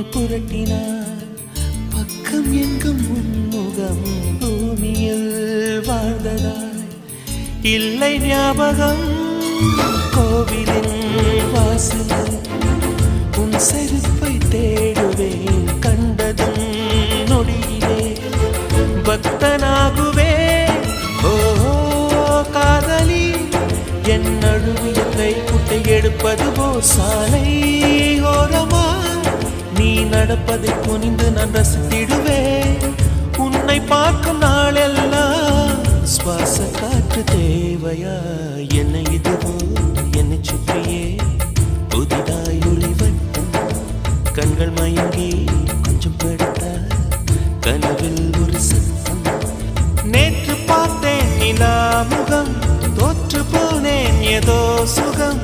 புரட்டினார் பக்கம் எங்கும் முன்முகம் பூமியில் வாழ்ந்ததாய் இல்லை ஞாபகம் கோவிலின் வாசல் உன் செருப்பை தேடுவேன் கண்டதும் நொடியிலே பக்தனாகுவே ஓ காதலி என் அழுவிய கை குட்டை எடுப்பது போ சாலை ஓரமா நீ நடப்பதை குனிந்து நான் ரசித்திடுவேன் உன்னை பார்க்கும் நாளெல்லாம் சுவாச காற்று தேவையா என்னை இதுவோ என்னை சுற்றியே புதிதாய் ஒளிவட்டம் கண்கள் மயங்கி கொஞ்சம் படுத்த கனவில் ஒரு சத்தம் நேற்று பார்த்தேன் நிலா முகம் தோற்று போனேன் ஏதோ சுகம்